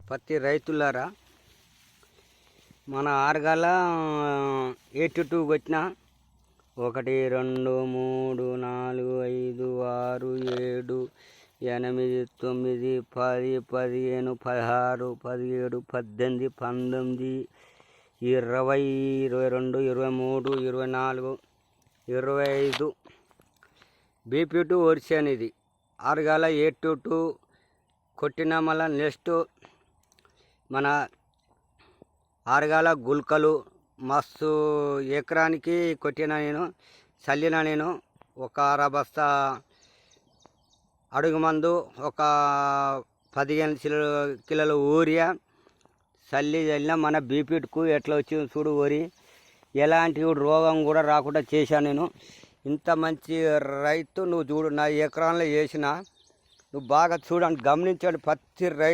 పత్తి రైతులారా, మన ఆరుగాల 82 కొట్టిన 1 2 3 4 5 6 7 8 9 10 15 16 17 18 19 20 22 23 24 25 BP2 వర్షన్. ఇది ఆరుగాల 82 కొట్టిన. మళ్ళీ నెక్స్ట్ మన ఆరుగాల గుల్కలు మస్తు ఎకరానికి కొట్టిన. నేను చల్లిన. నేను ఒక అరబస్తా అడుగు మందు, ఒక 15 కిలోల ఊరియా చల్లిన. మన బీపీట్కు ఎట్లా వచ్చింది చూడు వరి, ఎలాంటి రోగం కూడా రాకుండా చేశాను నేను. ఇంత మంచి రైతు నువ్వు చూడు, నా ఎకరాల్లో వేసిన. నువ్వు బాగా చూడండి, గమనించండి. పత్తి రైతు